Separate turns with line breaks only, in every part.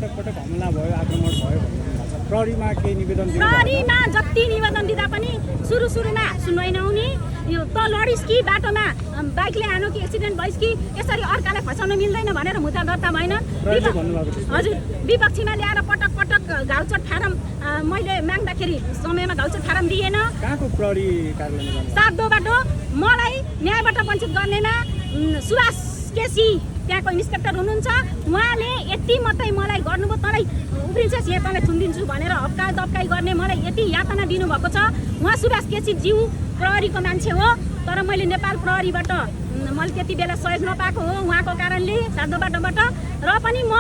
पटक हमला भयो आक्रमण भयो प्रहरीमा केही निवेदन दिनु
प्रहरीमा जति निवेदन दिँदा पनि सुरुमा सुनवाई नहुने यो त लडिस् कि बाटोमा बाइकले हानो कि एक्सिडेन्ट भइस् कि यसरी अर्कालाई फसाउन मिल्दैन भनेर मुद्दा दर्ता भएन। हजुर विपक्षीमा ल्याएर पटक पटक घाउचोट फारम मैले माग्दाखेरि समयमा घाउचोट फारम दिएन।
कहाँको प्रहरी कार्यालयमा
सागदोबाट मलाई न्यायबाट वञ्चित गर्नेमा सुभाष केसी त्यहाँको इन्सपेक्टर हुनुहुन्छ, उहाँले यति मात्रै मलाई गर्नुभयो, तँलाई उफ्रिन्छ यहाँ तँलाई थुनिदिन्छु भनेर हप्काइ दप्काइ गर्ने मलाई यति यातना दिनुभएको छ। उहाँ सुभाष केसी ज्यू प्रहरीको मान्छे हो, तर मैले नेपाल प्रहरीबाट मैले त्यति बेला सहयोग नपाएको हो उहाँको कारणले सागदोबाटोबाट। र पनि म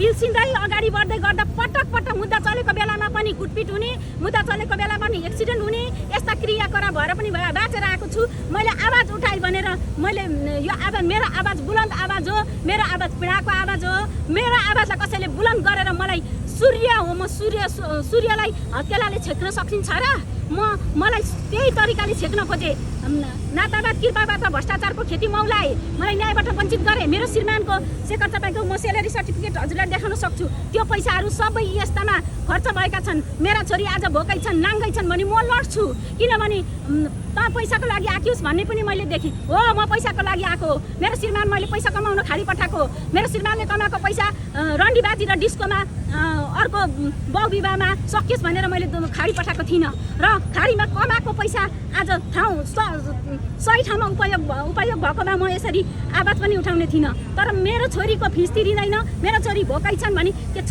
पिल्सिँदै अगाडि बढ्दै गर्दा पटक पटक मुद्दा चलेको बेलामा पनि कुटपिट हुने, मुद्दा चलेको बेला पनि एक्सिडेन्ट हुने, यस्ता क्रियाकलाप भएर पनि बाँचेर आएको छु। मैले आवाज उठाएँ भनेर मैले यो आवाज मेरो आवाज बुलन्द आवाज हो, मेरो आवाज पीडाको आवाज हो। मेरो आवाजलाई कसैले बुलन्द गरेर मलाई सूर्य हो, म सूर्यलाई हत्केलाले छेक्न सकिन्छ र मलाई त्यही तरिकाले छेक्न खोजे। नातावाद कृपाबाट भ्रष्टाचारको खेती मौलाए, मलाई न्यायबाट वञ्चित गरे। मेरो श्रीमानको शेखर तपाईँको म सेलेरी सर्टिफिकेट हजुरलाई देखाउन सक्छु। त्यो पैसाहरू सबै यस्तामा खर्च भएका छन्। मेरा छोरी आज भोकै छन्, नाङ्गै छन् भने म लड्छु, किनभने त पैसाको लागि आकियोस् भन्ने पनि मैले देखेँ। हो, म पैसाको लागि आएको हो। मेरो श्रीमान मैले पैसा कमाउन खाडी पठाएको। मेरो श्रीमानले कमाएको पैसा रन्डीबाजी र डिस्कोमा अर्को बहुविवाहमा सकियोस् भनेर मैले खाडी पठाएको थिइनँ। र खाडीमा कमाएको पैसा आज सही ठाउँमा उपयोग भएकोमा म यसरी आवाज पनि उठाउने थिइनँ। तर मेरो छोरीको फिस तिरिँदैन, मेरो छोरी भोकै छन् भने त्यो